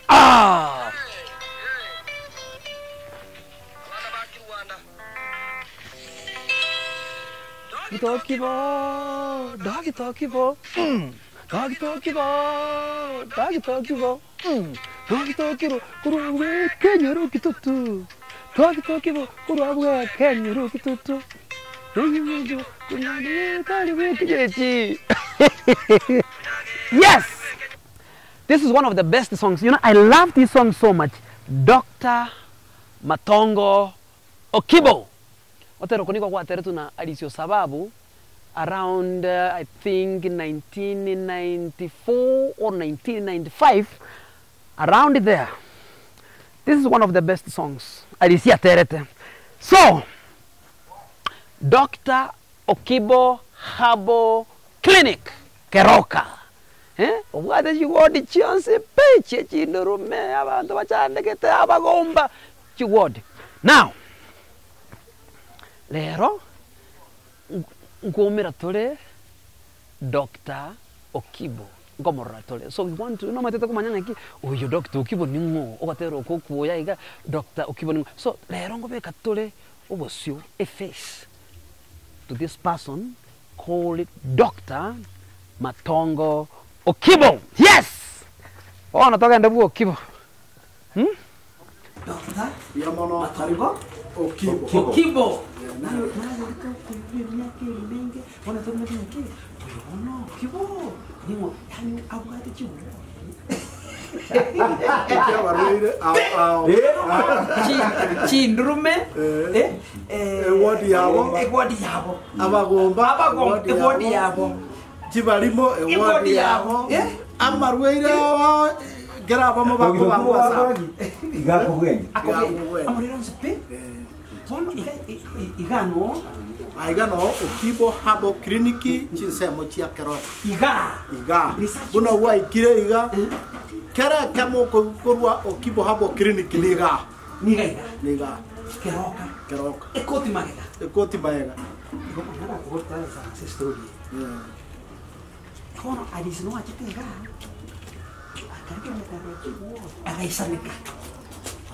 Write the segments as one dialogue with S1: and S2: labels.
S1: Ah! Doggy bo, doggy doggy bo, doggy doggy bo, doggy doggy bo, doggy doggy bo, kuruwe kenyeru kitutu, doggy doggy bo, kuruwe kenyeru kitutu, doggy kuruwe kenyeru kitutu. Yes, this is one of the best songs. You know, I love this song so much. Dr. Matongo Okibo. Otero kuniko kwa teretu na alisio sababu around I think 1994 or 1995, around there. This is one of the best songs. Alisia terete. So, Dr. Okibo Herbal Clinic Keroka. Obwate chiwodi chionse peche chinurume abantu bachandekete abagomba chiwodi. Now, lero ngomera tole Dr. Okibo ngomora tole. So we want to no matete kumanyanga ki oyo Dr. Okibo ningo ogatero kokuya iga Dr. Okibo ningo. So lero ngobeka tole obosio a face to this person, call it Dr. Matongo Okibo. Yes. Oh, natoka ndabu Okibo.
S2: Dr.
S3: Yamono
S2: Matongo
S3: Okibo.
S2: Okibo. Chindrume
S3: Ewodi yabo abagomba
S2: ewodi yabo
S3: chibalimo ewodi yabo amarweire geraba mo bakubangwa
S4: igakugenge
S2: amuriro nsepe bono igano
S3: Okibo Herbal Clinic chinsemo chia Keroka
S2: iga
S3: buna wa ikire iga kera kamo korwa Okibo Herbal Clinic niga Keroka
S2: ekoti magega ngomana kugota za story kono adisino achitega agaisanika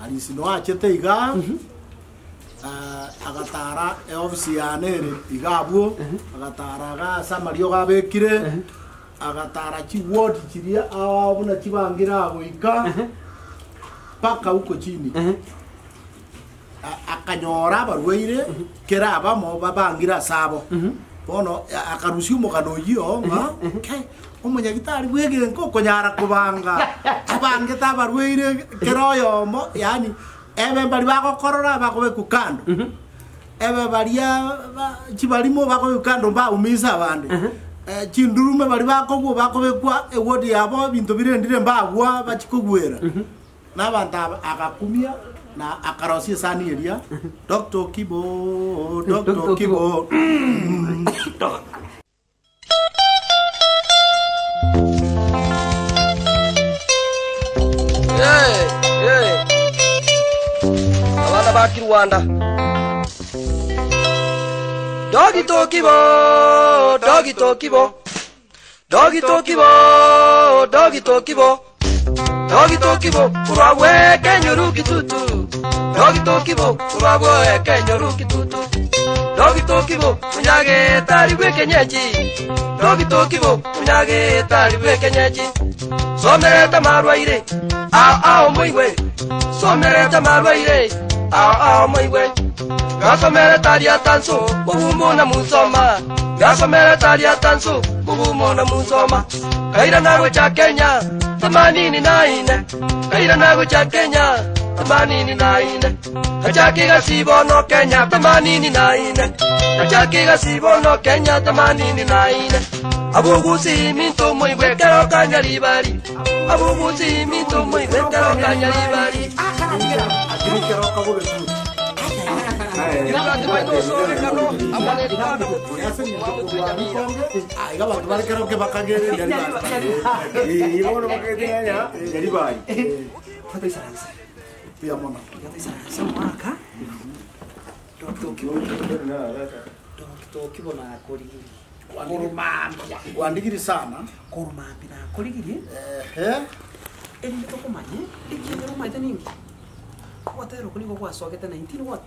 S3: alisino achete iga agatara ofisi ya nere igabwo agatara ga samario gabekire agatara chiwodi chiria abuna chibangira goika paka huko chini akanyora barweire kera abamo babangira sabo bono akarusi umugano yo nga umunyagitari bwege nkoko nyara kubanga abange tabarweire keroyo mo yani ebe bali bagokorora bagobe kukando ebe balia chibalimo bagobe kukando ba umisa abande chindurume bali bakogo bagobe kwa ewodi yabo bintu birendire mbagwa bachikugwera nabanta akakumia na akarosi sani elia Dr. Okibo Dr. Okibo
S5: abana baki Rwanda Dr. Okibo Dr. Okibo Dr. Okibo Dr. Okibo Dr. Okibo kurabwe kenyuru kitutu Dr. Okibo kurabwe kenyuru kitutu Dr. Okibo munyage tari bwe kenyeji Dr. Okibo munyage tari bwe kenyeji somereta marwaire moiwe somereta marwaire moiwe gasomere taria tanso bubumo na musoma gasomere taria tanso bubumo na musoma kaira nawe cha Kenya 89 kaira nawe cha Kenya 89 achaki gasibo no Kenya 89 achaki gasibo no Kenya 89 abugusi minto moiwe kero kanyaribari abugusi minto moiwe kero kanyaribari
S3: Keroka gobe aiga bantu bari Keroka bakagere yari bari
S4: ibono bakagenya yari bari
S2: fataisana
S3: pia mona
S2: samaka Dr. Okibo na korigiri
S3: kuandikiri sana
S2: korumambi na korigiri
S1: Eri tokomanye ikiendero maite ningi. Kwatero kuniko kwasogete 19 what?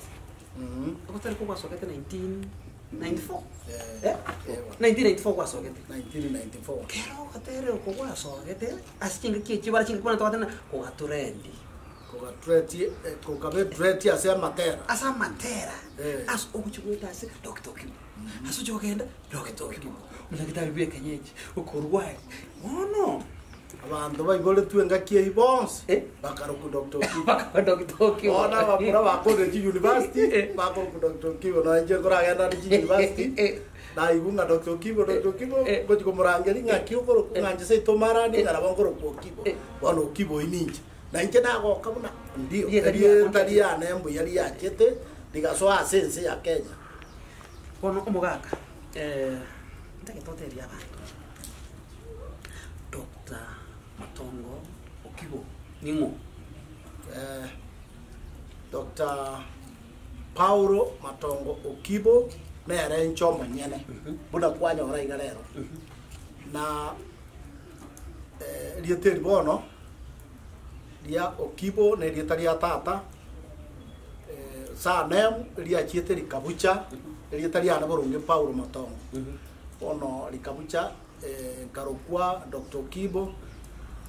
S1: Kwatero kwasogete 1994.
S3: Yeah.
S1: 1994 kwasogete.
S3: 1994.
S1: Kero kwatero kwasogete asichinga kiechibara chinga kuna twatena kwaturendi.
S3: Kokabe dreti ase matera.
S1: Asa matera.
S3: As
S1: okuchugweta ase dokitoki. Aso chogenda dokitoki. Ndakitari bwe kanyeji. Ukorwai. Mono.
S3: Abantu bayigole twenga kie ibons. Bakaruku dokitoki.
S1: Dokitoki.
S3: Ona bakura bakode ji university. Bakoruku dokitoki ona nje kora genda ji university. Na ibunga dokitoki go kumurangeri ngaki ukoro nganje se tomara ni ngara bongoro pokibo. Bono kibo ininje. Na nje nago kabuna ndio tari ya nembo yari yakete digaso asense ya Kenya.
S1: Kono omugaka ndagitoteria abantu. Dr. Matongo Okibo ningo
S3: Dr. Paulo Matongo Okibo nere nchoma nyene buna kwanya ora igarero na lieteri bono lia Okibo ne lietari ya tata sa nem lia chieteri kabucha lietari ya naborunge Paulo Matongo ono likabucha karokwa Dr. Okibo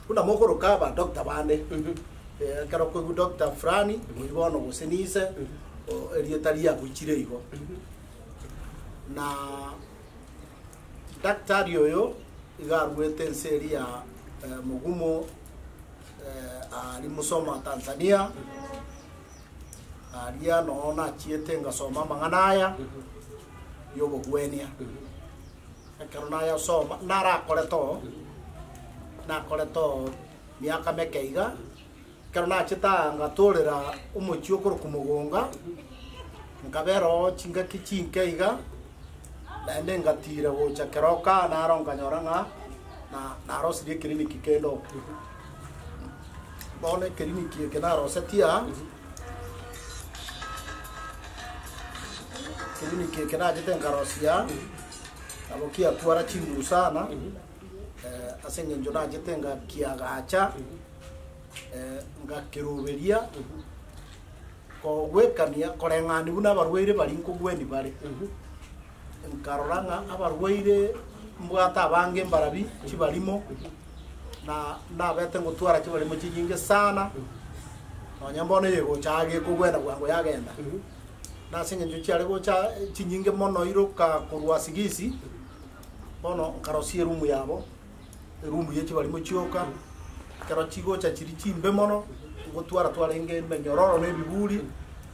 S3: kuna mokoro kaba Dr. Bande karokwa Dr. Frani muibono gosenise lietari ya buchire igo na daktari oyo igarwete nseri ya mugumo ali musoma Tanzania alia noona chiete ngasoma manganaya yobo gwenia akaronaya soma nara koleto miaka mekeiga karona chita ngatorera umuchio kuru kumugonga nkabero chinga kichinkeiga nende ngatira gocha keroka naronga nyoranga na rosiri kliniki kendo bone kliniki ke na rosetia kliniki ke na jitenga rosia abokia twara chingu sana asenge njona jitenga kiagacha ngakiruberia ko gwekania korengani buna barweire bari nkugweni bari nkaroranga abarweire mbwata bange mbarabi kibalimo na bete ngutwara kibalimo kijinge sana no nyambone yego chage kugwena gwango yagenda na singe nju cyare go cha kinyinge mono iruka kurwa sigisi bono nkarosie rumu yabo rumu ye kibalimo cyoka karo kigo cha kiri kimbe mono ngutwara twarenge menyororo ne biburi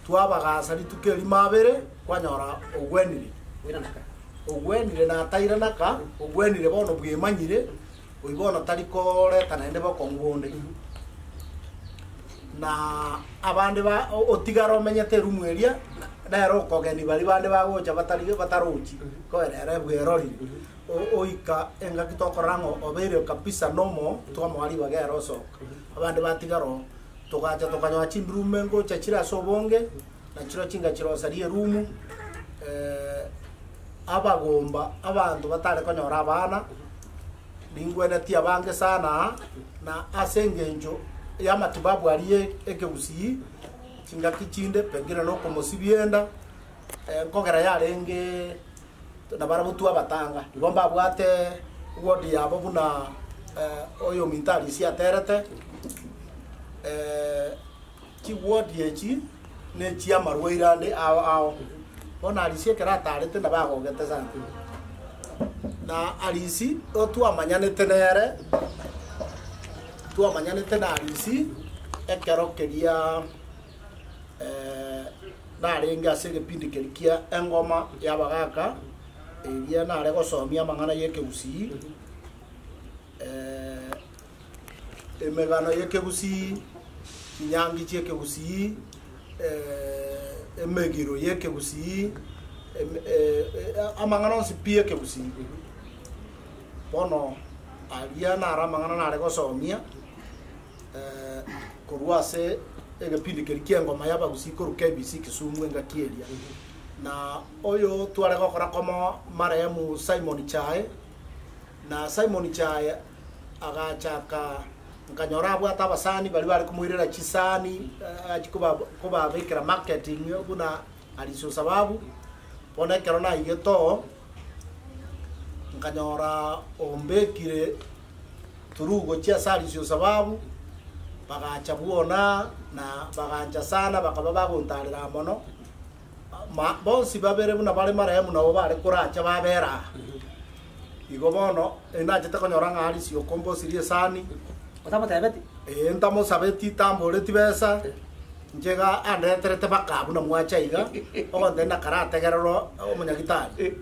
S3: twabagasa litukeri mabere kwanyora ogwenire ogwenire na taira naka ogwenire bono bwemanyire oibona tarikore tanende bakongonde na abande ba otigaro menyete rumweria naero kogeni bali bande bagocha bataruchi ko ere bwerori oika enga kitokorango obere kapisa nomo twamwali bagero so abande batigaro togacha tokanywa chindrume ngo chachira sobonge na chiro chinga chiro sarie rumu abagomba abantu batare konyora abana ningwene tia bange sana na asengenjo ya matibabu aliye ekebusi chinga kichinde pengine no komosibienda nkogera yarenge na barabutu abatanga igomba bwate wodi yabo buna oyo mintali sia terete ki wodi echi ne chia marweirande ao ona alisie kerata arete na bagogete sana na alisi otu amanyanete nere tu amanyanete na alisi ekero keria na renga sege pindi kerikia engoma ya bagaka eria na rego somia mangana yeke usi emegano yeke usi nyangi cheke usi emegiro yeke usi amangana sipie ke usi bono alia na ramangana na rego somia kurwase ege pindi kerikia ngoma yaba gusiko KBC Kisumu nga kielia na oyo tware gokora komo maremu Simon Chae na Simon Chae agachaka nkanyora abwata abasani bali kumwirira chisani kuba bekera marketing buna alisho sababu pone kerona igeto nkanyora ombekire turugo chia salisho sababu bagacha buona na bagacha sana bakaba baguntarira mono bonsi babere buna bale maremu nabo bale kuracha babera igo bono enaje takonyora ng'alisio kombosirie sani
S1: Otamo tabeti.
S3: Entamo sabeti tambore tibesa. Njega andeterete bakabu na mwachaiga. Ogonde na karate gerero omunyagitari.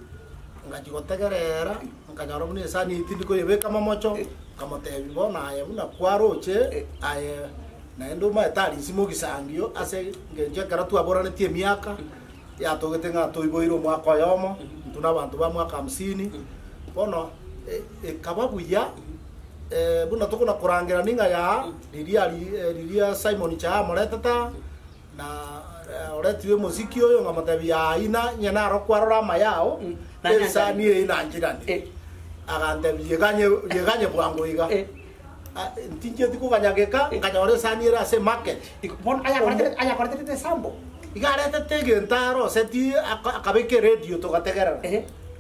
S3: Ngachigotegerera nkanyara muni sani itindiko yebeka mamocho kamotebi bona aye buna kwaroche aye naendo maetari simo gisangio ase ngenje karatu abora netie miaka ya togetenga toiboiro mwaka yomo tuna bantu ba mwaka 50 bono kababuya buna tukuna kurangira ninga ya liria Simon cha moretata na oretiwe muziki oyo ngamatebi ya ina nyana rokwarora mayao esa ni ina njirani agante yeganye bwango iga ntinje tikuganyageka nganyore sanira se market
S1: Bon aya korete sambo.
S3: igarete tege ntaro seti akabeke radio togategerera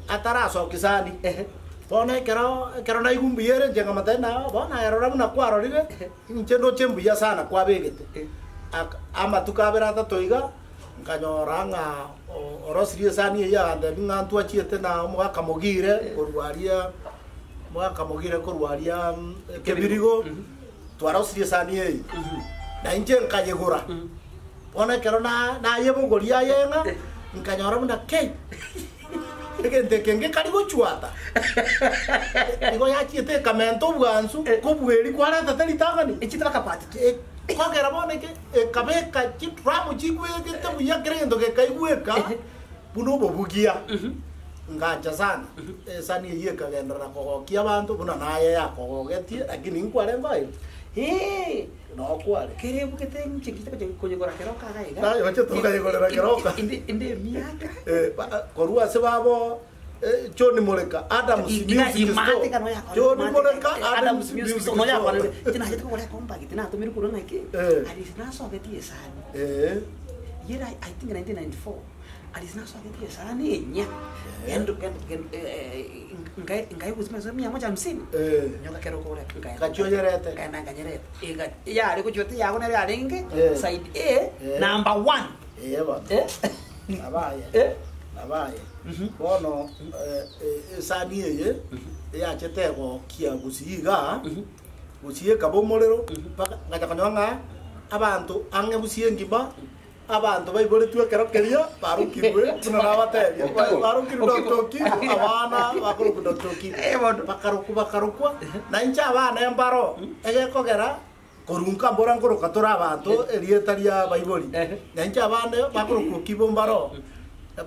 S3: ataraso kisani Pone kero na igumbiere jenga matena bona erora buna kwarorire nchendo chembuya sana kwa begete ama tukabera tatoiga nkanyora nga orosirie sani ya ande ngantu achiete na mwaka mogire korwaria kebirigo twarosirie sani ei na inje nkayegura pone kero na yebogoria yenga nkanyora buna kei kenge karigo chuata igo ya chiete kamento bwansu kubweri kwarata talitagani
S1: Echitaka kapati.
S3: kwagera boneke kabeka chitramu chigweke tabuya krendo ke kaigweka buno bobugia ngacha sana sani yeka gendera kogokia bantu buna naye yakogogetie lakini nkware mbayo no kware
S1: Kerebu keteng chikita konyegora keroka gaiga.
S3: nayo acha tukayegora keroka
S1: Inde miaka.
S3: korua sebabo Johnny Moleka Adams Music Store Johnny Moleka Adams Music Store
S1: Tina hita ko kompa kitina to miru kuranga ke. Alisina so geti sana. Year I think 1994. Alisina so geti sana nya. Endo ngai kuzima so 150. Nyoka kero ko le ngai.
S3: Kachoyerete
S1: Kana kanyerete. Ya ari ko chote ya gona ya lenge side A number 1.
S3: Eba abaye bono sani eye ya chetego kia gusiga gusiye kabomorero ngaja kanyanga abantu ange busiye ngimba abantu baibore tuwe kerokeria barukirwe tunarabateria barukirwe toki abana bakuru toki bakarukwa na incha abana embaro egekogera korunka mbora nkoroka tora abantu erietaria baibori na incha abana bakuru kibombaro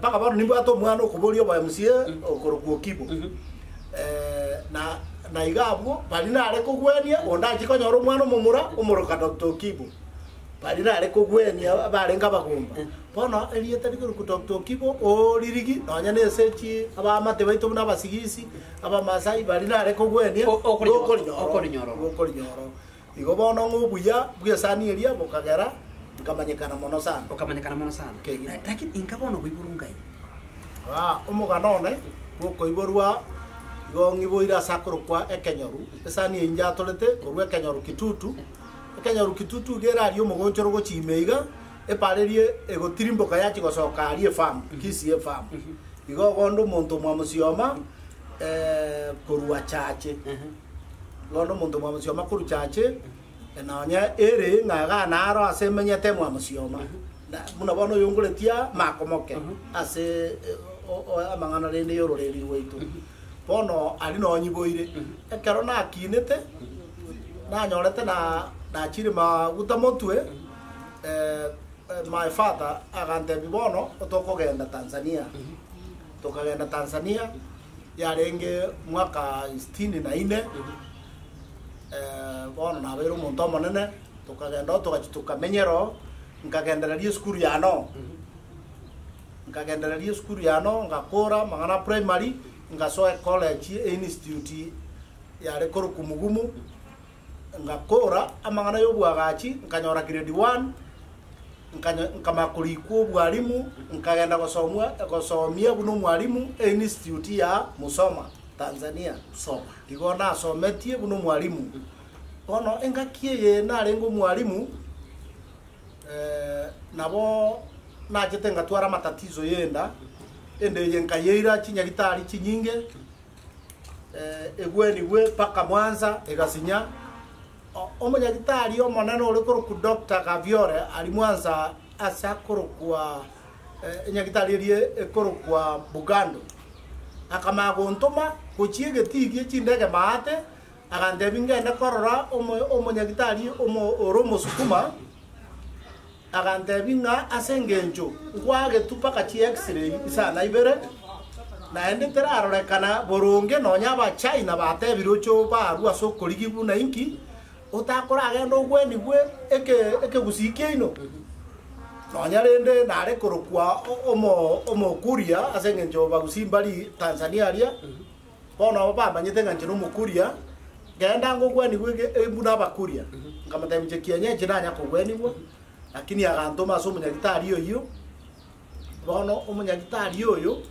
S3: paka baro nimba to mwana okuborio ba MCA okorokuo kibo na igabo balina ale kugwenia onda chikonyoro mwana mumura umoroka Dr. Kibo balina ale kugwenia barenga bagumba bono elieta dikuru Dr. Kibo o lirigi nonya nesechi aba mate baito buna basigisi aba masai balina ale kugwenia okolinyoro igo bono ngubuya bwe sani elia bokagera kamanyekana mono sana lakini
S1: inkabono kuiburunga
S3: umuganone bwoko iborwa igongiboira sakoro kwa ekenyoru esani injatolete korwa ekenyoru kitutu gera ari omugonchoro gochimeiga eparerie egotirimboka yachi gosoka ari farm kisi farm igo gondo monto mwamusioma korwa chache gondo monto mwamusioma korwa chache enanya ere ngaga naro asemenyete mwamusioma muna bono yongoretia makomoke ase amangana rene yororeri weitu bono ali no nyiboire ekero na akinete na nyorete na chiri maguta motwe my father agante bibono otokogenda Tanzania yarenge mwaka 64 bono na bero monto monene tukagenda tukamenyero nkagendereria skuru yano ngakora mangana primary ngasoe college institute yare koro kumugumu ngakora amang'ana y'obwagachi nkanyora grade 1 nkamakurikwa obwalimu nkagenda gosomia buno mwalimu institute ya Musoma Tanzania igo nasometie buno mwalimu bono engakie narengo mwalimu nabo najete ngatwara matatizo yenda ende yenkayeira chinyagitari chinyinge egwenigwe paka Mwanza egasinya omonyagitari omonene ori koroku Dr. Gaviore ali Mwanza asa korokwa nyagitari erie ekorokwa Bugando akamagontoma gochie getigi chindege maate agandebi ngende korora omonyagitari oromo sukuma agandebi nga asengenjo gwagetupa kachi x-ray isana ibere naende terarorekana boronge nonya Abachina batebirocho barua sokorigi na inki utakora agenda ogweni gwe eke gusikie ino nonya rende nare korokwa omo Kuria asengenjo bagusimbali Tanzania aria bono bamanyete nganje no Mukuria genda ngogweni gwe ebuna Abakuria ngamatemje kienye jiranya kogweni gwe lakini agantoma so munyagitari yoyo bono umunyagitari yoyo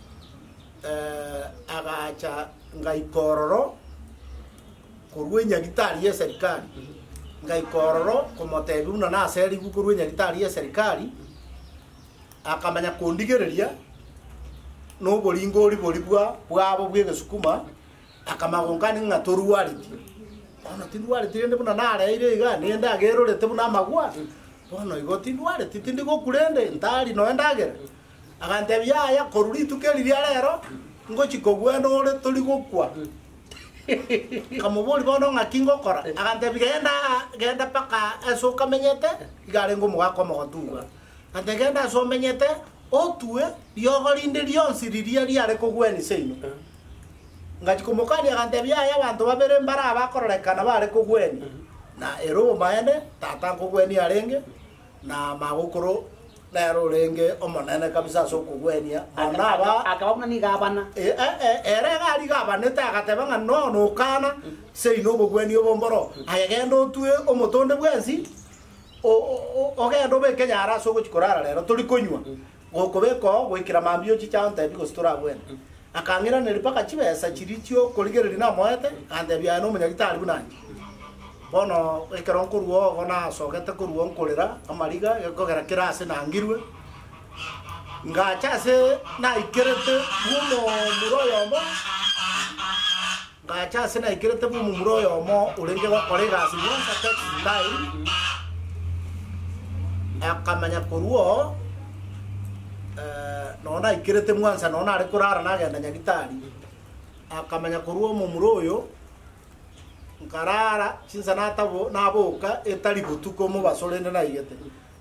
S3: agacha ngaikororo kurwe nyagitari ya serikali ngaikororo komotebi una na seri kurwe nyagitari ya serikali akamanya kondigereria no bolingori bolibwa bwabo bwegesukuma akamagongani ngatoruwariti bono tinduwariti rende buna nare ire iga nenda agerorete buna magwa bono igoti ndwariti tindigo kurende ntari no endagera agantebi yaya koruri tukeriria rero ngochiko gwendo ore turi gukwa kamuburi bono ngakingo kora agantebi genda paka eso kamenyete igare ngo mugako mogotuga antegenda so menyete otue yogorinde lyonsiriria liare kugweni seino ngachikomokani agantebi yaya bantu babere mbara abakorekana bare kugweni na erobo maende tata kugweni arenge na magukuru lero renge omonene kabisa so kugwenia onaba
S1: akabona ni gabana
S3: ere gari gabana tagatebanga no kana sei no kugwenia bomboro ayagendo tue omotonde bwensi ogendo bekenya ara so guchikorara lero turi konywa gokobeko gwikira mambio chichante biko stora bwene akangira neripaka chibesa chirichio koligereri na moete ande bya no munyagitari bunanji bono ekeronko ruo gona sogete kuruo nkorera amariga ekogera kirase na ngirwe ngachase na ikerete bumo muroyomo ngachase na ikerete bumo muroyomo urenge wa kolega sinonsa tekstai akamanya kuruo nona ikerete Mwanza nona ari kurara nagenda nyagitari akamanya kuruo mu muroyo nkarara chinza natabo naboka etali butuko mu basolende na igete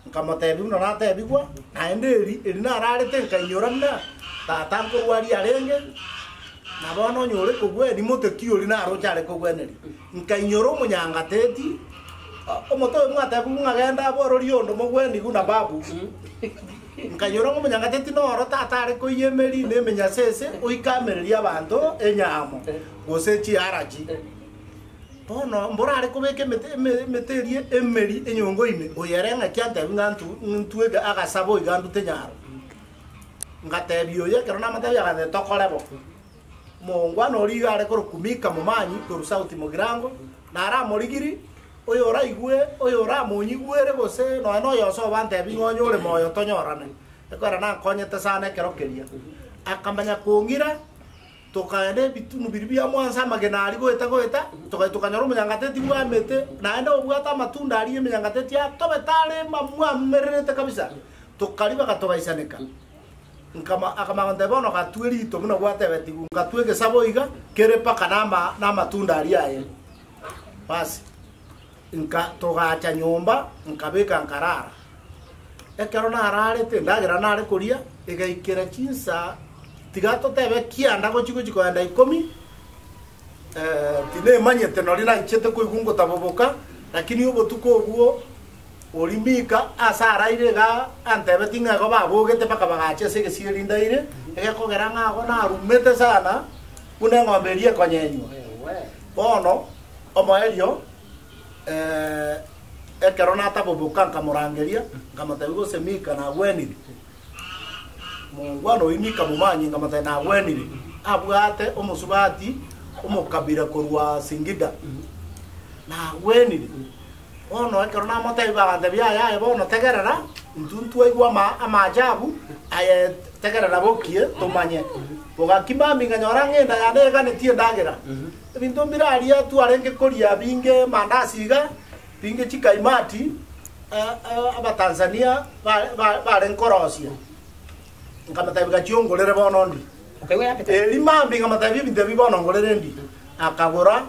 S3: nkamatebi no natebigwa naenderi eri nararete nkainyora tatanko wali arenge nabono nyore kugwe ni motekio ri naro chare kugweneri nkainyoro munyangateti omoto mwatebi ngagenda borori ondo mogweni guna babu nkanyoro munyangateti no ro tatare ko yemeri ne menya sese oikamereria abantu enyamo gosechi araji bono mborare kubeke meterie emeri enyongo ime oyerenga kyante ngantu ntuega agasabo igandu tenyaro ngatebio ye kerona matabi agane tokolebo mongwa no rigare ko kumika mumanyi ko sauti mogirango nara morigiri oyo raigwe oyo ramonyigwere gose no yoso bante bingonyore moyo tonyorane ekora na konyete sana kerokeria akamanya kungira tokaende bitunu biribia Mwanza magenari goeta tukanyoro munyangateti bwamete naende obwata matunda ari munyangateti atobetale mamwa merete kabisa tukaliba katobaisaneka nkama akamagante bono katweri to muno bwatebeti ngatwege saboiga kere paka na matunda ari aye basi nka togacha nyumba nkabeka nkarara ekero na ararete ndagira nare kuria igaikira chinsa tigato tebe kianda gochiko enda 10 tine manyete no rina nchete ko igungo taboboka lakini obotuko obuo olimika asara irega antebe tinga go babogete paka bagache sege sirinda ire egekogera ngago na rumete sana une ngomberie konyenyo bono omoerio ekero nataboboka nkamorangeria nkamatabi gose mika na gweniri mungwano imika mumanyi nkamatabi na gweniri abwate omusubati omukabira korwa Singida na gweniri ono ekero namatabi bagante byaya bono tegerera ntuntu igwa amajabu aye tegerera bokie tumanye bogakimami nganyora ngenda yandega netie ndagera ebintu mbiraria tu arenge koria binge mandasiga binge chikaimati aba Tanzania ba nkorosia nkamatabi gachiongorere bono ndi
S1: Okay, yapita.
S3: limambi nkamatabi binte bibono ngorere ndi akagora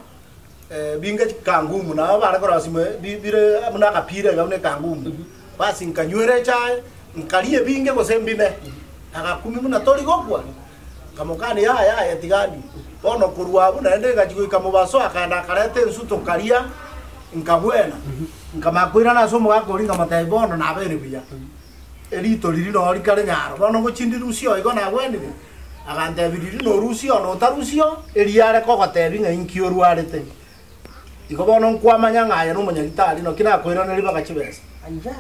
S3: binge kangumu na ba nkorosi bire amuna kapire gamne kangumu basi nkanywere chai nkalie binge gosembime akakumi muna tori gokwa kamukani ya tigani bono kurwa buna ende gachiko mubaso akanda karete nsuto karia nkabwena nkamakwira na somo gakori ngamatai bono na bere biya elito liri no rikare nyaro bono gochindi rusio igo na gwenire agante biriri no rusio no tarusio eliare kogotebi nga inkio ruarete igo bono nkwamanya ngaya no munyagitari no kina kwira na riba gachibesa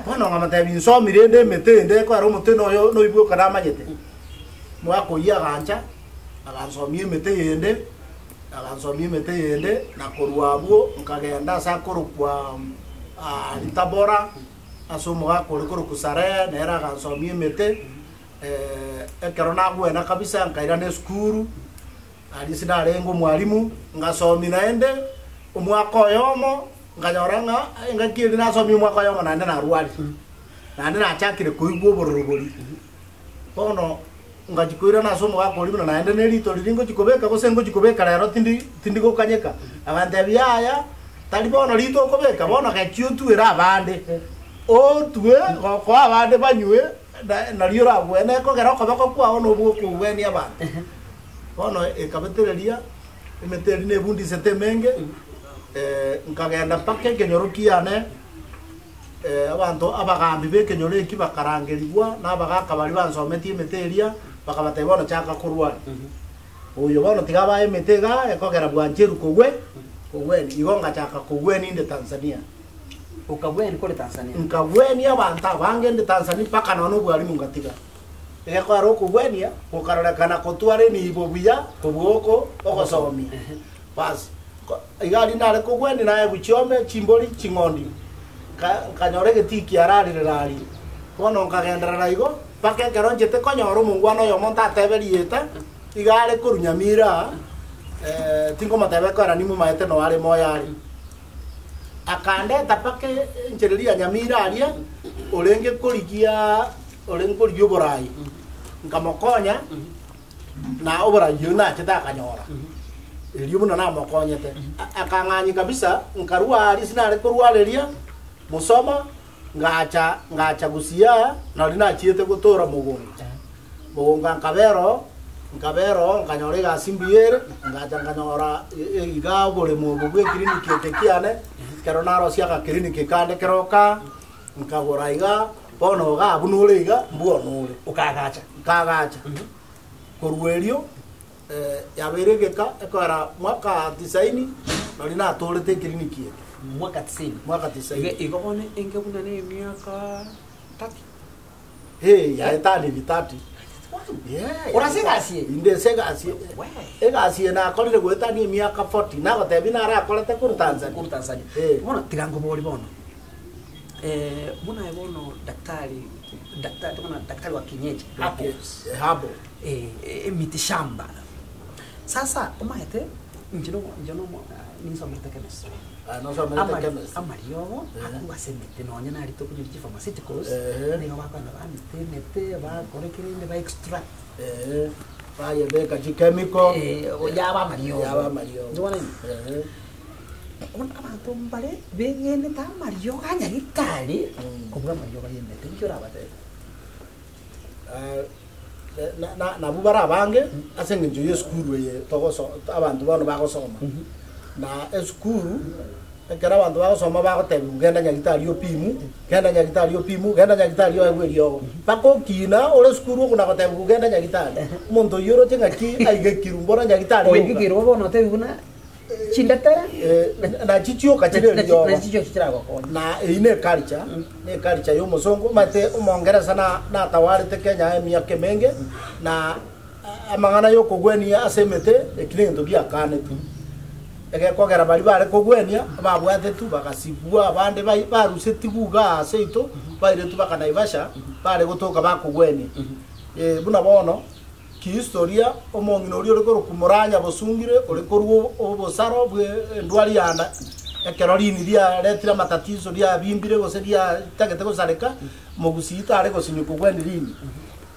S3: bono ngamatai binsomire ende metende ko aro muteno yo no ibuo kana manyete mwako iya gancha agansomie mete yende na korwabo nkagenda sa korukwa Tabora asomo gakore korukusare nera agansomie mete ekero nagwena kabisa nkaira ne skuru ali sinarengo mwalimu ngasomi naende umwaka yomo nganyoranga ngakiri nasomi umwaka yomo nande na ruali nande na chakire kuigwo borobori bono ngajikwira na somo gakori bino naende nerito liringo chikobeka gosengo chikobeka rero tindi gokanyeka abande byaya tali bono rito okobeka bono gakio tuira abande o tuwe ko abande banywe na riora bwene ko gero kobeko kwa ono buko bweni abande bono ekabetereria emeteri ne bundi setemenge nkagenda pake kenyorokiane abantu abagambi bekenyore kibakarangerigwa nabagaka bali bansometi emeteria bakabate bono chaka kurwa uyo bono tigaba emetega ekogera bwancheru kogweni igonga chaka kogweni inde Tanzania
S1: Ukagweni kule Tanzania.
S3: Nkagweni abantu abangende Tanzania paka nono bwali mungatiga eko aro kogweni kokarara kana kotware ni ibobuya kobwoko ogosomi bas igari nare kogweni naye buchome chimbori chingondi kanyore getiki arari bono nkagendera igo pake keronje te konyoro mungwano yo monta teberieta igare kurunyamira tingo matebe kora ni mumaete no ale moyari akande tapake nchereria nyamira aria olenge korigia borai nkamokonya na oborai na cheta kanyora elio muna na mokonyete akanganyi kabisa nkarua ari sinare kurwaleria musoma ngacha gusia na lina chiete gutora mugonga nkabero nkanyore ga simbiere ngacha nkanyora iga bole mu bwe clinic yotekiane kero naro sia ka clinic kande keroka nkagora iga bono ga bunule iga mbuonule ukagacha korwelio yaberegeka ekora mwaka 90 na lina atolete clinic yetu
S1: mwaka 90 igobone engebuna ne miaka 30
S3: ya etali vitati
S1: ora segasie
S3: inde segasie egasie na akorire gweta ni miaka 40 na gotebi na ara akorete kuru Tanzania
S1: bona tigango boli bono muna ebono daktari wa kienyeji
S3: hapo
S1: miti shamba sasa umaete njino nisomete chemistry Amario, aku asemete no nyana rito kunyo pharmaceuticals ni ngabakana mete ba korekirinde ba extract
S3: ba yebeka chemical
S1: yaba Mario
S3: ndone
S1: on abantu mbale bengene ta Mario ganya gitari kubwa Mario bayemete njora bate
S3: na bubara bange asenge njoye school ye togoso abantu bano bagosoma na eskuru ekera abantu bagosoma bagotebi genda nyagitari opimu genda nyagitari egwerio bako kina ole skuru kuna gotebi genda nyagitari muntu yoro chenga ki aige kirumbora nyagitari
S1: oigikiro bono tebi kuna Chindetera?
S3: na chichio kachire riogo
S1: Na chicho chirago konya.
S3: na ine culture ne culture yo muzungu mate umongereza na tawarite Kenya miaka menge na amangana yo kugwenia asemete ekinendo bia kane tu ege kogera bari bare kugwenia babwate tu bakasibua abande baruseti guga aseito baire tu bakanaibasha bare gutoka bakugwenia buna bono ki historia omongino uri uri kumuranya bosungire uri koruo obosaro bwe ndwari yanda ekerorini dia retira matatizo dia bimbire gose dia tagete gosareka mogusita are gosinyu kugwenda rini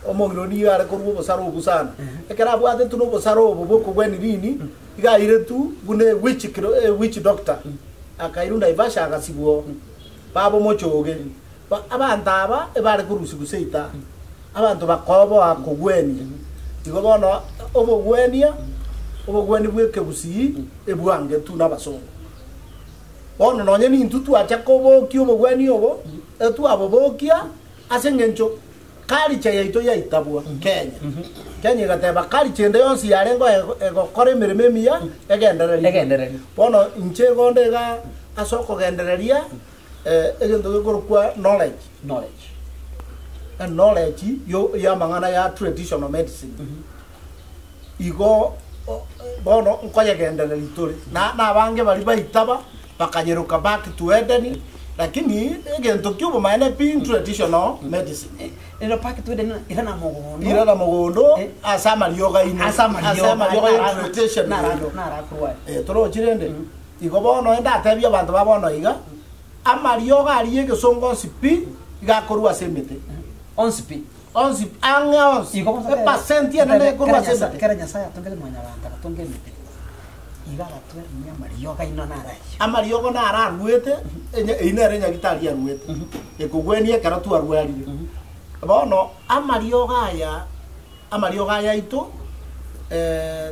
S3: omongino ni are koruo obosaro obusana ekera bwate tu no bosaro obo kugwenda rini igaire tu bune witch doctor akairunda ibasha agasibuo babo mochoge abantu aba ebare kurusi guseita abantu bakobo akugwenia igo bono obogwenia bweke busi ebwange tu nabasongo bono nonye ni ntutu acha koboki obogwenia obo etu abobokia asengencho kalicha yaito yaitabwa Kenya gateba kalicha ende yonsi yarengo egokore emirimo mia egendereria bono inche gondega asoko gendereria egento gekorokwa knowledge yo ya mangana ya traditional medicine igo bono nkoye gendele litore na bange bali baitaba bakayeruka back to Eden lakini egento kyubo maana pin traditional medicine
S1: Ero pack to Eden irana mogondo asama yoga ino
S3: asama yoga traditional
S1: nara kuwa
S3: toro chirende igo bono enda atebia bantu babono iga amari yoga ari egesongo sipi igakorwa semete
S1: Onsipi.
S3: Ange percent ya nene kurwa sesa.
S1: Kera nyasaya tongele mwanya banta tongele mite. Igara twer nya mariyoga ino nara.
S3: Amariyoga nara ruete inere nya gitari ya ruete. Ekugwenie kara tu arwari. Bono amariyoga ya ito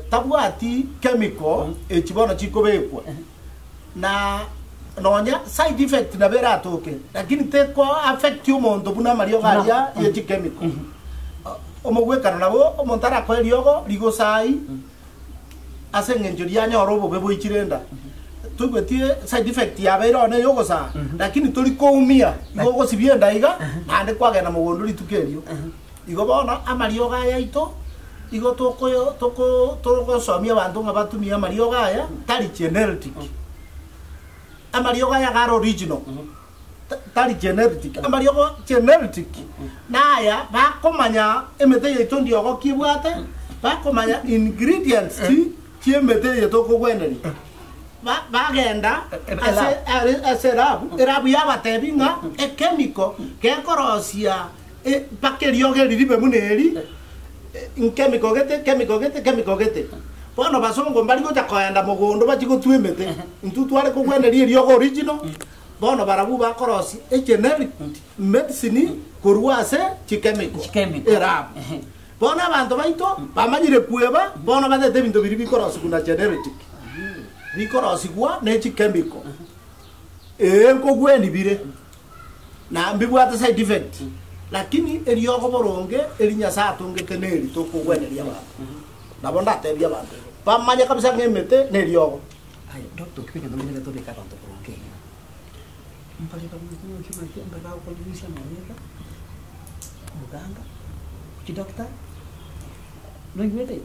S3: tabwati chemical echibono chikobekwa. Na nonya side effect na bera atoke lakini teko affect umuntu buna marioga ya yechi chemical omogwekana nabo omontara ko riogo ligo sai asengenjoria nyorobo bebo ichirenda tugwetie side effect ya bera ne yogo sa lakini tuli koumia igo sibienda iga ande kwagena mugondo litukerio igo bona amarioga ya ito igo toko somia abantu ngabatumia marioga ya tari genetic amarioga ya garo original tari genetic amarioga genetic naya bakomanya emete yeto ndiogo kibwate bakomanya ingredients ti emete yeto kogweneri bagenda erabu ya batebinga chemical ke korosia bakerioge riribe muneri chemical gete bono basongo mbali gocha koenda mugondo bachigo tuemete ntutu ale kugweneri eriogo original bono barabu bakorosi generic medicine koruase chemical erabu bono abantu baito bamanyire kueba bono batete bintu biri bikorosi kuna genetic bikorosi kwa ne chemical kogweni bire na mbibwata side effect lakini eriogo boronge erinya satunge keneri to kugweneri abantu nabonda tebia abantu bamanya kabisa ngemete neriogo
S1: Ay, doctor, kipindi ndo mimi natoka kanto kwa Kenya. Mpale kwa mimi kama kiamba lao kwa divisha mwenyewe. Muganga. Ki doctor? Ningwete.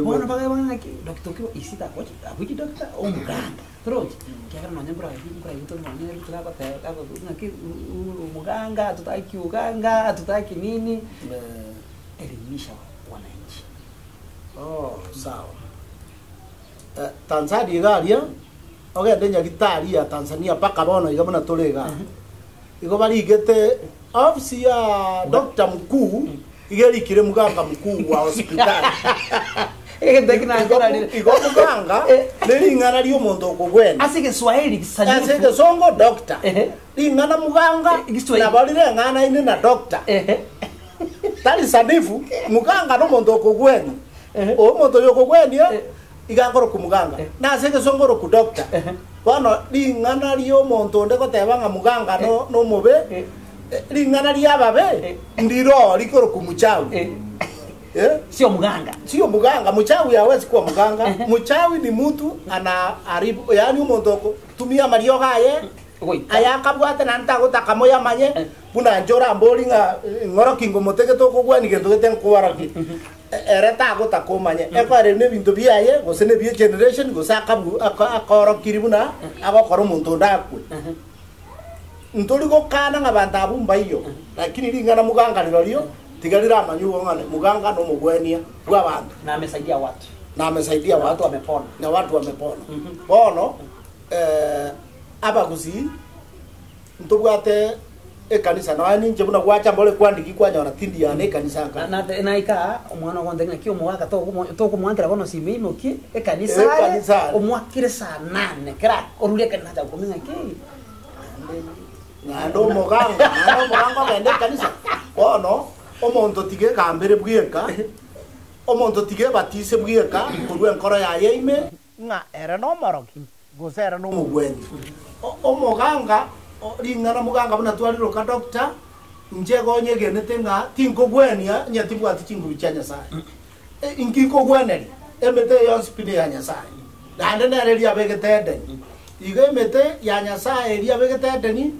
S1: Bona baga bana ki doctor kiwa isita kwa ki doctor o muganga. Troje. Kiara nanya bra ito mwenyewe tulapa kwa ngaki muganga tutaki uganga tutaki nini? Elimisha wananchi.
S3: Oh, sawa. Tanzania garia ogende nyagitari ya Tanzania paka bono igabona tolega igo barigete ofisi ya Dr. mkuu igerikire muganga mkuu wa hospitali igo muganga nilingana lyo muntu okugwena
S1: asige Swahili kisanyufu
S3: asige songo doctor lingana muganga na balire ngana ine na doctor tali sanifu muganga no muntu okugwena o muntu yokugwena igakoro kumuganga na sege songoro ku doctor bono lingana lyo muntu ndeko tebanga muganga no mobe lingana lya babe ndiro likoro kumuchawu
S5: Sio mganga.
S3: Sio mganga, mchawi hawezi kuwa mganga. Mchawi ni mtu anaharibu, yani umondoko tumia mario gaye. Ayakabwate na ntagutaka moya manye buna njora mbolinga ngoro kingo moteke to kugwa ni gento geten kuwaraki. Ereta gutaka manye. Ekare ne bintu biaye, gosene bi generation gosakabu akoro kiribuna agokoro muntu ndakwe. Ntoli go kana ngabanta abumba iyo. Lakini lingana muganga lilolio tigalira amanyugo ngane muganga no mugwenia bwa bantu
S5: Na amesaidia watu.
S3: na amesaidia
S5: Watu wamepona.
S3: na watu wamepona. Bono abaguzi ntubwate ekanisa na wani nje buna gwacha mbole kwandiki kwanya wana tindi ya ne kanisa ka
S5: Na ika umwana wonde ngaki umwaka to kumwangira bono simimo ki
S3: Ekanisa.
S5: ekanisa umwakire saa 8 kira orule kana ta kuminga ki.
S3: ndo muganga wende kanisa. Bono omonto tige kambere bwieka omonto tige batise bwieka kurwe nkoro ya yeime nga era no maroki gosera no mugweni omuganga ringana muganga buna twaliro ka doctor njego nyegenete nga tinko gwenia nyati bwati chinguru cha Nyasaye inkiko gweneri emete yo spide ya Nyasaye dande nere ria begetede igemete ya Nyasaye ria begetede ni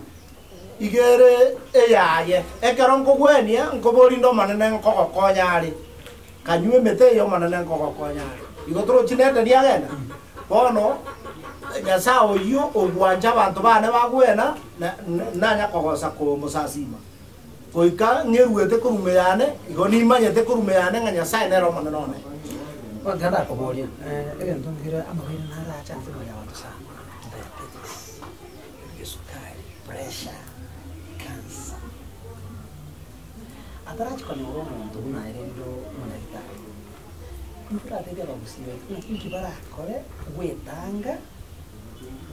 S3: igere eyaye ekero nkogwenia nkobori ndo manene nkogokonyari kanywe mete yo manene nkogokonyari igotoro chinende diagenda bono Nyasaye yo obwanja abantu bane bagwena nanya kogosa ko musasima oika ngeruete kurumeyane igoni manyete kurumeyane nga Nyasaye nero manene one
S5: Waganda kobolia egento ngira amabire nara chance ya watu sana. Diabetes. Sukari, pressure. Atarachi kwa noro muntu unaerendo munagitari. Nufura tebya bagusibe. Nkibara kore gwetanga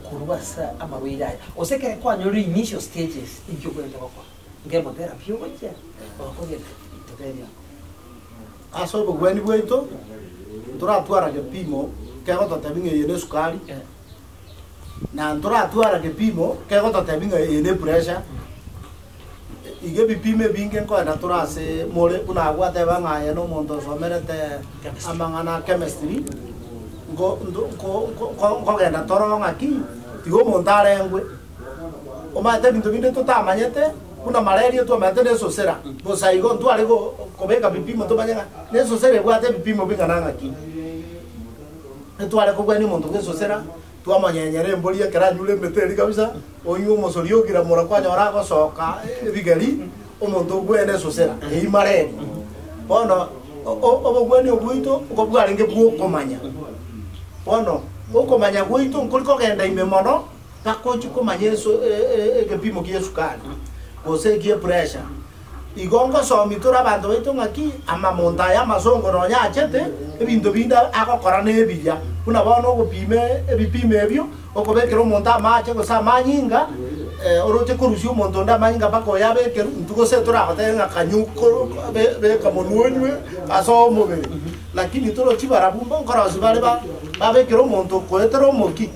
S5: kurubasa amabwira. Oseke kwa nyori initial stages ikyo kwenda kwa. Ngemo therapy oje. Bakoge tebya.
S3: aso bugweni bweito turatwara gepimo kego totabinga yene sukari na turatwara gepimo kego totabinga yene pressure ige bipime binge ko na turase mole kuna gwate bangaya no muntu somerete amangana chemistry ngo genda toronga ki tigo montarengwe omate bintu binde tutamanyete kuna malaria tu amate ne sosera bo saigo ntware go kobeka bipimo to banyanga ne sosera gwate bipimo bingana ki ntware ko gwani muntu ge sosera twamanyenyere mbolia keranyule meteri kabisa oyu mosorio gira mora kwa nyora go soka bigari omuntu gwene sosera ei mareni bono obogweni obwito okobware nge bwo komanya bono okomanya gwito nkoliko genda imemono gakochi komanya eso egepimo kie sukari gose kie pressure igongo somitura abantu baitu ngaki amamonta ya masongo no nyachete ebintu binda akokora nebija kuna bono gupime ebipime ebyo okobekera omonta amache gosa manyinga oroche kurusi omonto nda manyinga bako yabekera ntugo se turagotenga kanyuko be kamonwonywe aso mobere lakini toro chibarabumba nkora osibale babekera omonto koetera omoki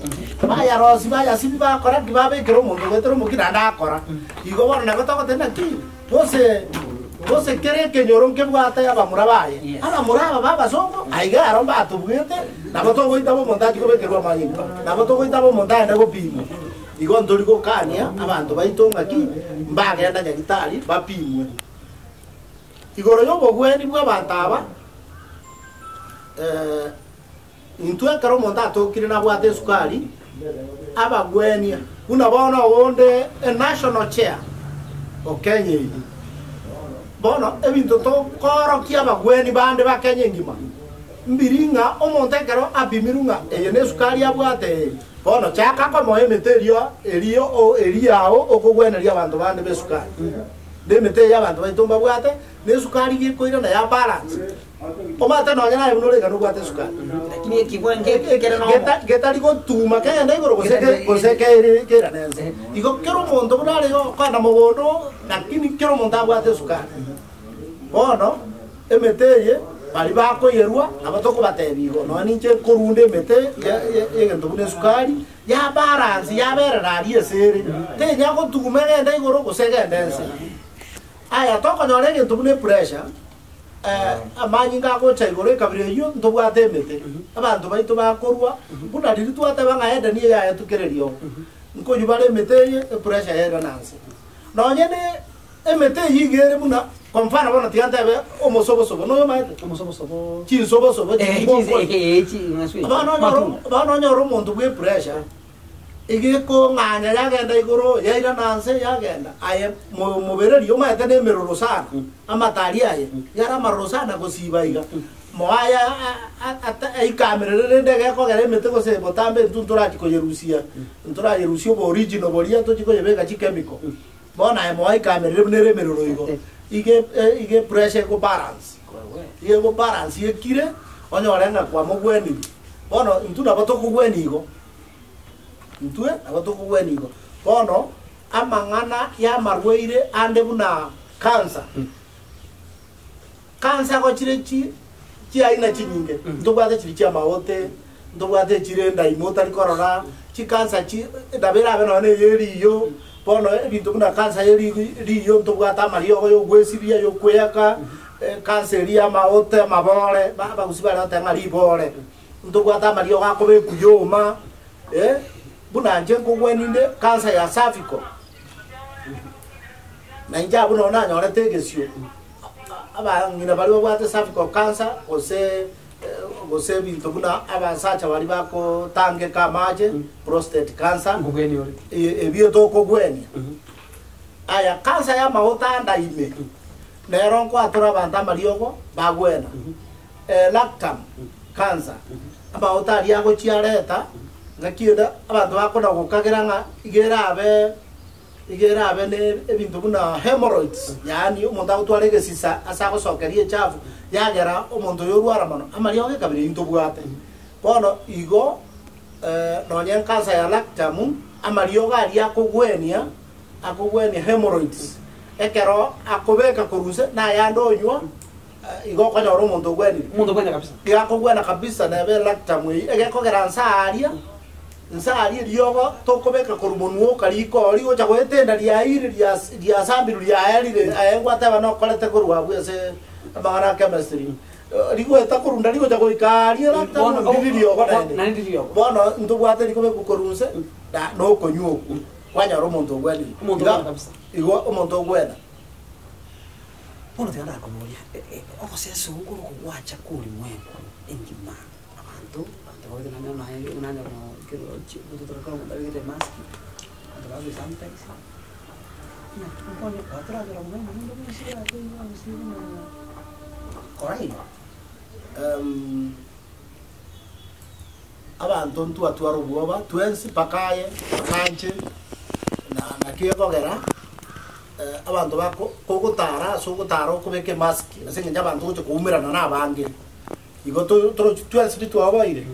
S3: baya rosi baya sibi bakora kibabekera omonto koetera omoki nanda akora igo bono nagotagotenda ki Bose kere ke nyoron ke bwata ya bamurabaye aba muraba baba songo aiga aromba atubwete nabato go itabo montaji ko bekerwa mayinga nabato go itabo montaji ndago pimo igo ndori go kania abantu baitonga ki mbage anda nyagitari bapimwe igoro yo bogweni bwa bantaba intwe karo montato kire na bwate sukari aba gwenia una bona wonde a national chair Kenya bono ebintu to koro kia bagweni bande ba Kenya ngima mbiringa omontekero abimirunga eyene sukari abwate bono chaka ko moye meterio elio o eliao okogweneria abantu bande be sukari de meteria abantu baitomba bwate ne sukari gikoira na ya balance omata no nyana ebunore kanu bwate sukari
S5: Lakini kibwenge kere no.
S3: Geta ligo tuma kaya ndego goseke kera nenze igo kero mondo bunale yo kana mobono lakini kero mondo abwate sukari bono emeteye bali bako yerwa abatoko batebigo no ninche kurunde mete yegento bune sukari ya balance ya berera riesere te nyago tuma ngenda igoro goseke ndense aya toko nyore gento bune pressure amanyi ngagocha igoro kabire yo ntobwate emete abantu baitu bakorwa buna riri twate bangaenda niye ya tukererio nko yubare emete pressure yera nansi nonyene emete yigere muna kwa mfano bona tianta be omosobosobo no maete
S5: Omosobosobo.
S3: chisobosobo
S5: Matu.
S3: bano nyoro muntu bwe pressure igiko nganya yagenda igoro yaira nanse yagenda aye mubererio maete ne meroro sana amatari aye yara maroro sana gosibaiga moaya ikamerere ndege ko gere mete ko se botambe ntuntura ko Yerusia ntura Yerusia bo original boria to chiko yebeka chemical bona moai kamerere nere meroro igo ige pressure ko balance ye go balance ye kire onyo orenga kwa mogweni bono ntuna batoko gweni igo ntue abatoko gweni igo bono amangana ya marweire ande buna cancer cancer ko chirechi chi aina chinyinge ndobwate chiri cha maote ndobwate chire ndaimota rikorora chi cancer chi dabera beno ne yeriyo bono ebintu buna cancer yeriyo ndobwata mario yo gwesiria yo kweka cancer ya maote mabore baba kusibara tanga libore ndobwata mario gakobe kuyoma buna nje kugweninde cancer ya cervical na inja buno na nyore tegesio aba ngina bali bwate cervical cancer gose bintu buna aba sacha bali bako tange kamaje prostate cancer
S5: Ngugeni ori.
S3: ebio to kugweni aya cancer ya maota ndaime nero ko atura banta mariogo bagwena lactam cancer aba otari yago chiareta ngakida abantu bakona gukagiranga igera abe ne ebintu buna hemorrhoids yani umuntu agutware gesisa asako sokerie chafu yagera umuntu yorwara mano amari yoge kabiri into bwate bono igo nonye cancer ya lactam amari yoga ali akugwenia hemorrhoids ekero akobeka kuruse na yandonywa igo konyoro umuntu gweni
S5: Mundo kwenda kabisa.
S3: yakugwena kabisa na be lactam egekogera nsari ryogo tokobeka kurumunwo kariko rigo chagwetenda lya sambiru lya erire ayengwata bano kolete kurwa bwese amagara chemistry rigo etakurunda rigo chagoikaria lactam ndiriryogo
S5: Na ndiriryo.
S3: bono ndubwate rikobe kukorunse da no konyuo kwanyaro umuntu gweni
S5: Umuntu kwenda kabisa.
S3: igo umuntu gwena
S5: Pono te andara komoria. Okoseso ngoro kugwacha kuri mwengo engima. Abantu bawe na nana hayo unanya no kero tutotokora mudabire maski. Ndabaze santex. Na mpone patra de romwe mundo mishira ko musina. Korai.
S3: Abantu ntu atwaro buoba twensi pakaye kanche na kiyogera abantu bako kogutara so gutara kubeke mask asenga nyabantu cyo kumirana nabange igo to twensi bitwabaire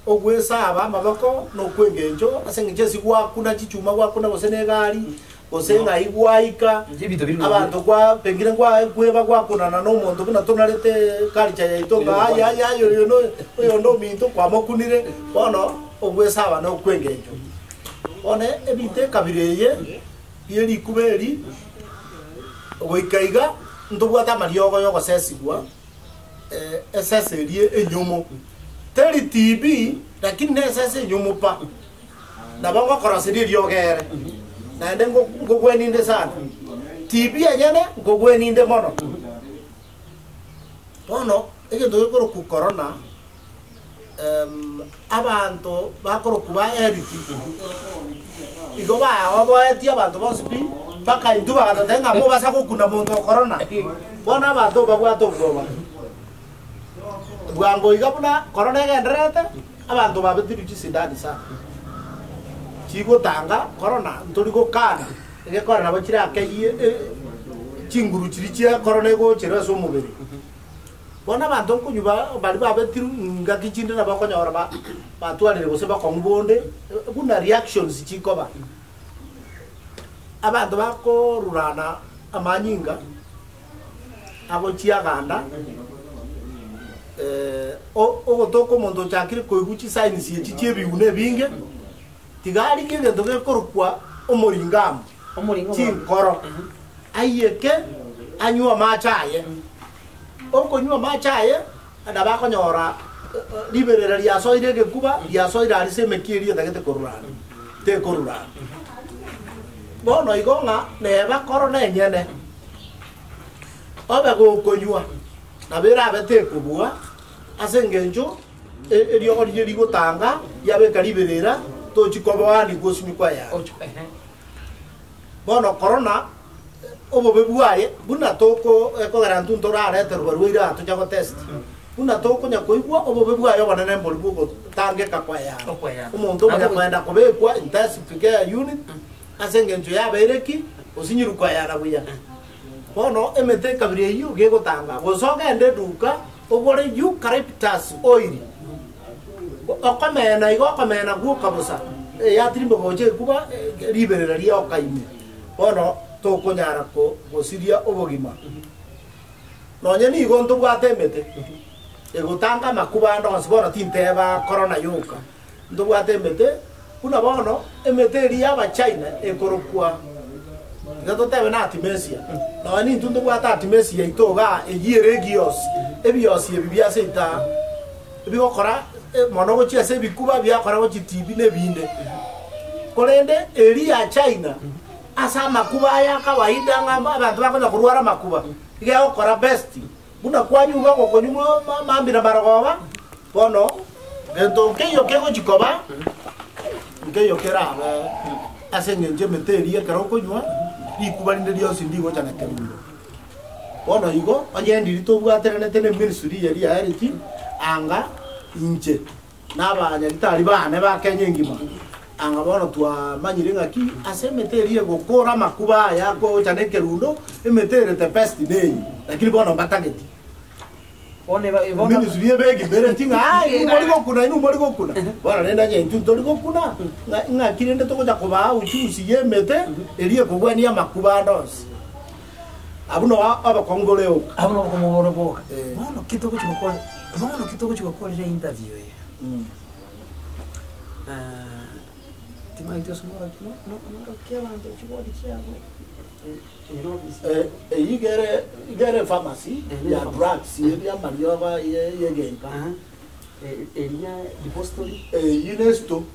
S3: ogwesa aba mabako no kwengenjo asenga jesi kwa kuna chichuma kwa kuna bosenegari bosenga igwaika abantu kwa pengine kwa kweba kwa kuna na no muntu kuna tonarete kalicha ya itonga ya yo no minto kwa mokunire bono ogwesa aba no kwengenjo one ebite kabireye yeri kuberi oikaiga ndubwata mariogo yogo sesigwa eseserie enyomo teri TB lakini nesese enyomo pa na bango korasiri riogere na ndengo ngogweninde sana TB anyane ngogweninde mono bono egendo yokoro ku corona abantu bakoro kuba eriti igo ba oboeti abantu bospi paka induba katatenga mo basa kukuna muntu corona bona abantu babwato goba bwango igapuna corona genderete abantu babetiri sindani sana chigo tanga corona ntori go kana ege corona bachira akeye chinguru chirichia corona go chero so mubiri bona abantu kunyuba bali babetiru ngakichinde na bakonyora ba batwalire bose bakongbonde kuna reactions chikoba abantu bako rurana amanyinga abo chiaganda ogotoko mondo chakire koiguchi science ye chichebiune binge tigari kige ndoge korukwa omoringam chinkoro ayeke anywa machaye okonywa machaye na bakonyora liberera ria soire gekuba ya soire ari semekirie ndagete korurana te korurana bono igonga ne bakoro nenyene obe gokonywa na bera bete kubua asengenjo elio ori gotanga yabe kaliberera tochikobani gosumikwa ya bono corona obo bebuaye buna toko ekogarantu ntorare terwarwira tujago test buna toko nyakoigwa obo bebuaye banene mbolibugo tange kakwaya umuntu banya kwenda kobekwa intensive care unit asengenjo yabereki osinyiru kwa yara buya bono emete kabire yu gegotanga gosoga ende duka ogore eucalyptus oil okamena igokamena gukabusa yatirimbo goje kuba liberera ria okaime bono tokonyara ko gosiria obogima nonye ni igonto bwatemete egotanga makuba ndo sibona tinteba corona yuka ndo bwatemete kuna bono emete ria ba China ekorokwa ngato tebe na timesia noni ntundo bwata timesia itoga egiregios ebios ebibia seta ebigokora mono gochia se bikuba bya kora gochi TV ne binde korende eria China asa makuba ya kawaida ngamba abantu bakonya kurwara makuba iga okora best buna kwanyuga kokonyumo mambira baragoba bono gento keyo kego chikoba ngeyo kera asengenje meteria karo konywa ikuba ninde lyosi ndigo cyane temundo bono igo agendi litobwaterane tene ministry yari ya heriti anga inje nabanya litali bane bakenya ngima anga bono twa manyire ngaki asemeterie gukora makuba yako cyane kerundo emetere te pest day lakini bono batageti
S5: one ba
S3: ministry begi berentinga inu mori kuna bora nenda nye ntutori kuna ngakire ndete koja kuba uchusi yemete erie kugwania makuba ndosi abuno aba kongoleo
S5: abuno komogoro boka bono kitoko chikokora ile interview timaito somora no kiabantu chibodi cyabo igere pharmacy ya drugs ya marioba yegenka elia depository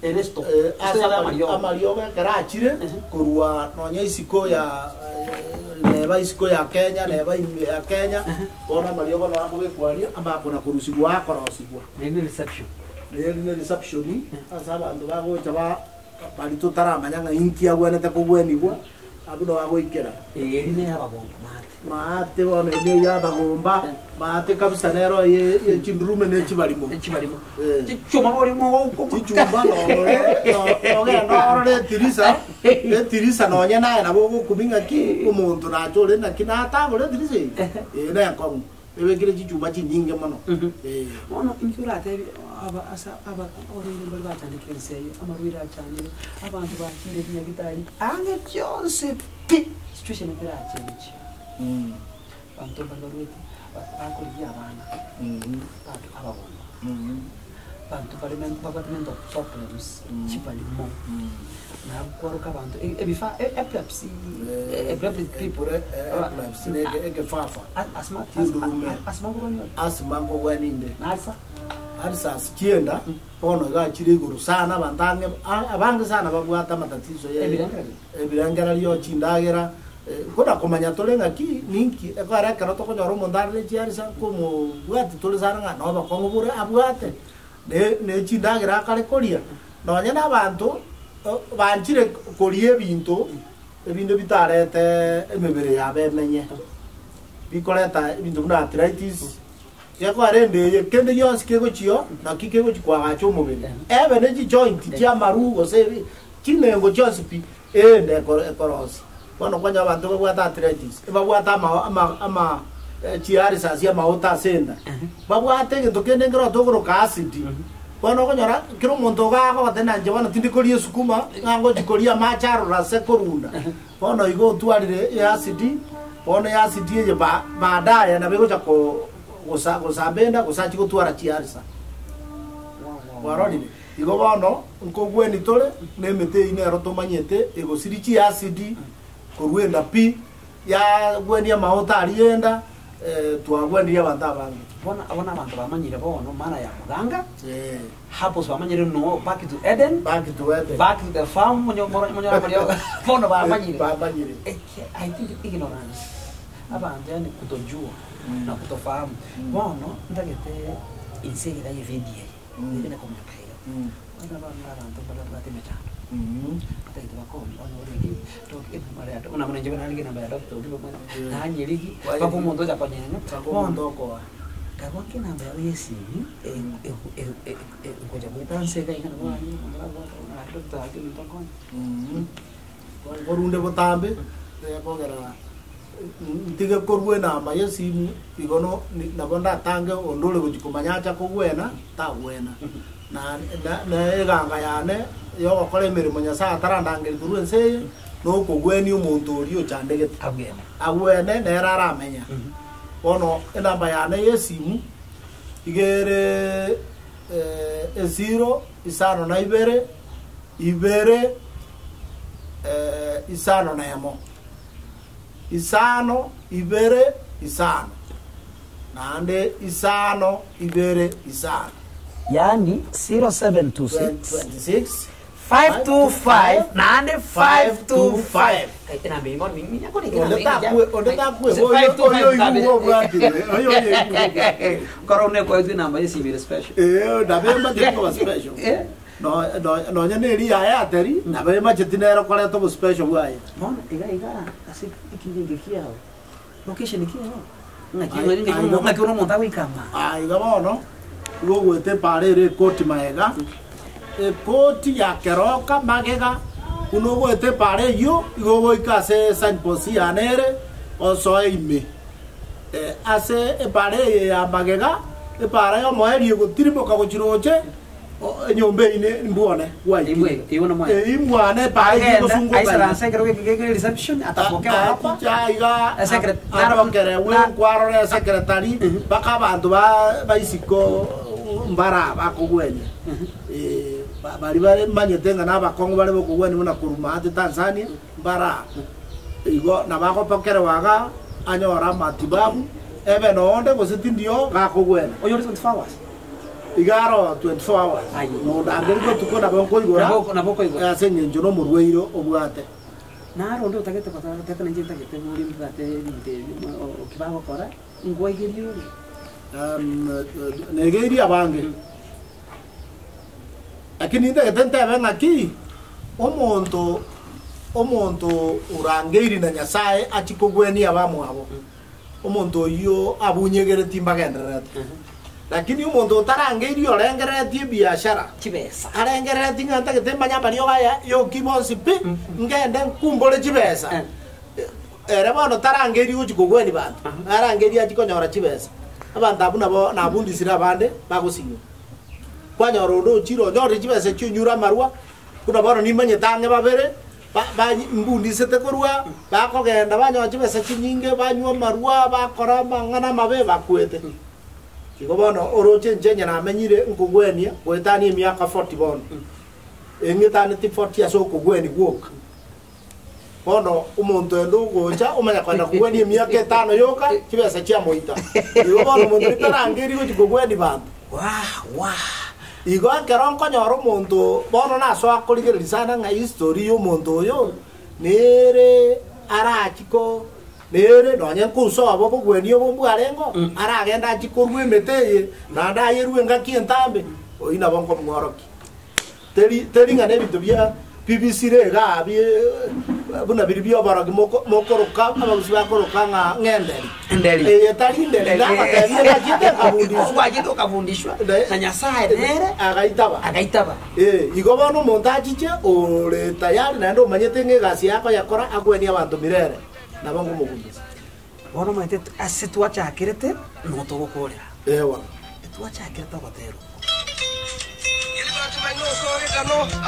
S3: Ernesto amarioba karachire kurwa nonya isiko ya neba isiko ya Kenya neba ya Kenya bona marioba no akobe kwaria amba kuna kurusigwa akorosigwa ne reception asaba ndo bago chaba bari tutaramanya nga inki agwenete kugwenigwa abuno bagoikera
S5: erine yabagomba
S3: mate bona ne yabagomba mate kabisa nero ye chindrume ne chibarimo chichuma borimo chichumba no tirisa no nyana na bogo kubinga ki umuntu na chole na kinata bole tirisa na yakomu ebekire chichumba chinyinge mono
S5: ono insurate aba orinde bali batandikiriseyo amarwira cyane abantu bakinde nyagitari ane cyose pi situation kiracyenje bantu balorwete bakuriya abana bantu ababona bantu bali mental problems chibalimo nakwaruka abantu ebifa epilepsy people
S3: egefafa asma ngogwaninde arisa sikienda pono gachire iguru sana bandange abange sana bagwata matatizo ye ebirangara lyo chindagera koda komanya tolenga ki ninki ekara kana to konyoro mondare chiarisa como bwati tolesana nga no bakongo bure abwate ne chindagera kale koria no nyana abantu banchire korie bintu ebintu bitarete emebere yabe menye bikoleta ibintu na arthritis yako arende kende yonse kego chiyo na kikego chikwa gacho mubiri ebe ne joint ya marugo se kinengo joseph ne korosi bono kwanya abantu bagwata arthritis bagwata ama chiari sasia mauta senda bagwate ngento kende ngro togoro ka acid bono konyora kiro muntu gago batena nje bono tindikorie sukuma ngango jikoria macharo la sekorunda bono igo twalire ya acid bono ya acid ye baadaye na bego chako gusabenda gusachi gutwara chiarisa waroni igo bono nkogweni tole nemete ine rotomanyete egosirichi acid kurwenda pi ya gweni ya maota alienda twagwendirie abantu abange
S5: bona abantu bamanyire bono maana ya muganga hapo bamanyire no back to Eden
S3: back to
S5: the farm monyora bono bamanyire I think ignorance abantu yani kutojua na kutofahamu bono ndagete insegera yevidie ndio kama kayo wana abantu bala mechana ataitwa komi ono rigi toke mara una mwana njema naligi namba ya doctor ndipo mwana na nyeligi papo mondo za panyanya mondo kwa kabaki namba ya yesi ngoja kuitanse kai kana bwana na doctor akini tokoni
S3: korunde botambe yakogera ntige korwe na mayesimu igono nabonda tange ondole kujikumanya kugwena tagwena na eganga yane yo gokora emirimo Nyasaye atarandangeri kurwe nse no kugweni umuntu uri ochandegete agwene nera aramenya bono enamba yane yesimu igere 0 isano na ibere isano na emo isano ibere isano nande isano ibere isano
S5: yani 0726
S3: 26
S5: 525 nande 525
S3: kaitena
S5: mbingo mimi yako ni
S3: onde takwe oyo
S5: korone kwa hizo namba hizi ni special
S3: ndabemba ndiko special no nyane ya ateri ndabemba chitinero kore to special bwaye
S5: bona iga asi ikinge kiao location kiao ngaki uno monta wikama
S3: iga bono gwete parere koti maega koti ya keroka magega uno gwete pare yo igo ikase Saint Posi anere oso ime ase pare ya magega pare yo moeri gutirimo kagochiroche nyombe ine mbuone wayi
S5: iwe mwa
S3: imwane pare kusungo
S5: aisara sekero ke reception atapokea hapa
S3: iga secretary we kwaro secretary baka abantu ba isiko mbara bakugwenya bari manyetenga n'abakongo bari bokugwenya muna kuruma ate Tanzania mbara igo nabakopokere waga anyora matibabu ebe noonde gositindio gakugwenya
S5: oyo 24 hours
S3: igaro 24 hours no ndangeri ko tukona bako igora
S5: naboko igora
S3: asenye njono murweiro obwate
S5: naro ndo tagete patara tete nje tagete muri mbate nde okibaho kora ngwegerio negeri abange lakini nde tente abanga ki omonto urangeiri na Nyasaye achikogweni abamu abo omonto yo abunyegere timbagenderete lakini omonto tarangeiri orengerete biashara chibesa
S3: arengerete nganta getemba nyambari yo kibonsi pi ngende kumbole chibesa era bono tarangeiri uchikogweni bantu arangeiri achikonyora chibesa abantu abu nabundisira abande bagusinyo kwanyora ndo chiro nyori chibese chunyura marwa kuna bono nimanye tange babere ba mbundisete korwa bakogenda banyo chibese chinyinge banywa marwa bakora mangana mabe bakwete igo bono oroche njenye namenyire nkugwenia gwetani miaka 40 bono engitani 40 aso kugweni gwoka bono umuntu endo gocha umanya kwenda kugweni miaka 5 yoka chibese chia moita igo bono umuntu itarangiri go kugweni bantu igo keronko nyoro muntu bono naso akoligerisana nga history yo muntu yo nere arachiko nere nonye kuso abo kugweni yo bwarengo aragenda achikorwe meteye na ndayeruwe ngaki entambe oina bonko mworoki teri ngane bitu bya BBC rega bi buna biribyo baraga mokoroka abagusi bakoroka nga ngendeli tari ndeli na batebye bakite kabundishwa
S5: wagido kabundishwa na Nyasaye nere agaitaba
S3: igo bono montachiche ore tayari na ndo manyete ngegasi yako yakora agweni abantu mirere na bangu mugumiza
S5: bono mate asitwacha akirete no togokorera
S3: ewa
S5: etwacha akirete gotero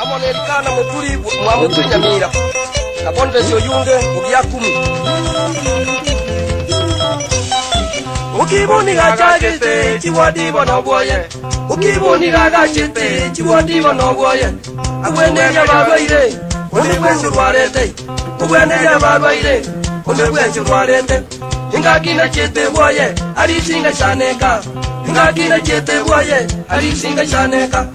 S6: amonerikana mukuri mwamutu Nyamira naponde sio yunge ubya 10 ukibuni gachagete chiwadi bono boye ukibuni gachete chiwadi bono boye agwenderia barwaire oni kwenju rwarete ugwenderia barwaire oni kwenju rwarete ingakina chete boye alisinga chaneka ingakina chete boye alisinga chaneka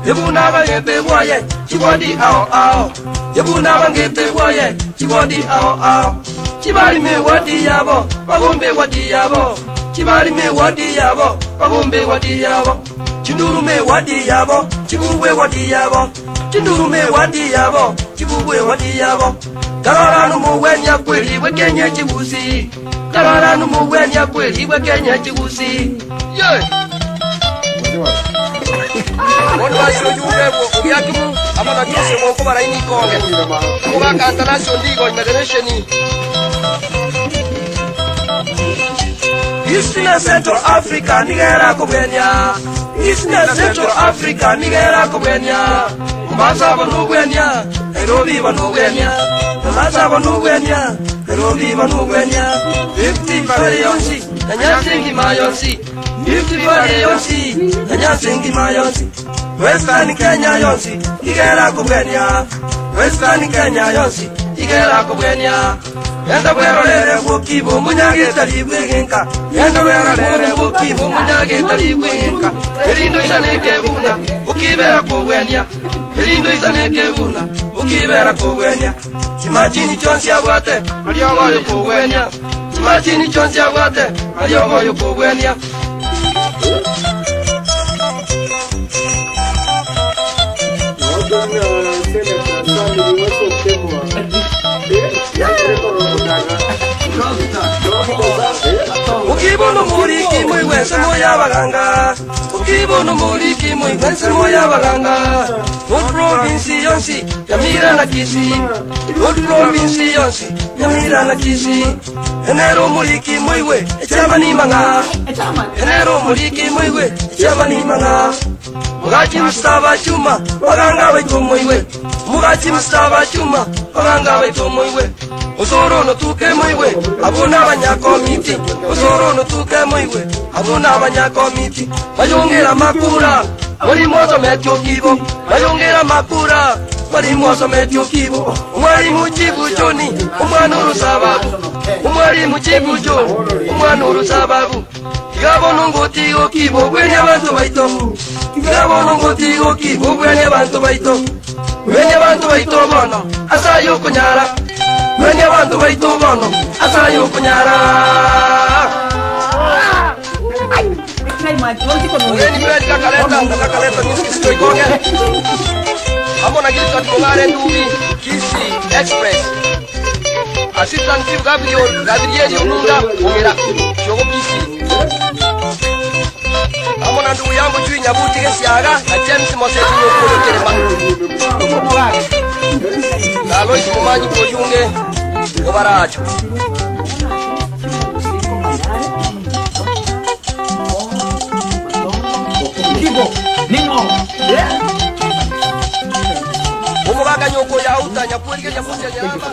S6: yebuna bangete boye chibodi ao yebuna bangete boye chibodi ao chibali me wadi yabo bagombe wadi yabo chibali me wadi yabo bagombe wadi yabo chinduru me wadi yabo chibubwe wadi yabo chinduru me wadi yabo chibubwe wadi yabo karara no muwenya kweli wekenye chibusi karara no muwenya kweli wekenye chibusi yeah Mondo asho yubebo uyakimu amana jose mwoko baraini konge Mwaka international ndigo imaginationi Eastern Central Africa nigera kubenya Eastern Central Africa nigera kubenya Mbasa bonubenya Nairobi bonubenya Mbasa bonubenya Nairobi bonubenya 50 farionsi Nanyasingi mayonsi 50 farionsi Nanyasingi mayonsi Western Kenya yonsi igera kubenya Western Kenya yonsi igera kubenya Yenda bwerolere bukibu munyage talibwenka Yenda bwerolere bukibu munyage talibwenka Elindo isaneke buna ukibera kubenya Elindo isaneke buna ukibera kubenya Chimachini chonsi abwate aliyogo yukubenya Chimachini chonsi abwate aliyogo yukubenya Ukibono muliki mwense moya baganga Ukibono muliki mwense moya baganga North province yonsi yamira na kisi North province yonsi yamira na kisi Enero muliki mwewe echama ni manga Enero muliki mwewe echama ni manga Mugachi mstaba chuma baganga wetu mwewe Mugachi mstaba chuma baganga wetu mwewe Osoro no tuke mwewe abuna abanyakomiti Osoro no tuke mwewe abuna abanyakomiti Mayongera makura wali mozo metyo kibo Mayongera makura wali mozo metyo kibo Umwali muchibu joni umwanuru sababu Umwali muchibu joni umwanuru sababu Igabo nongoti okibo gwenya bantu baito Igabo nongoti okibo gwenya bantu baito Gwenya bantu baito bono asayo kunyara Gwenya bantu baito bono asayo kunyara Ugeni mwedi kakaleta nisikisito ikonge Amona gili katumogare ndubi Kisi Express Assistant Chief Gabriel Ununda Umira Shogo Kisi Amona ndugu yangu chui nyabuti kesiaga na James Moseti nyokolo kerema Nalo isi mumanyi kojunge Obaracho Kibo, ningo Umubaga nyoko ya uta nyapuerike nyaputi ya nyama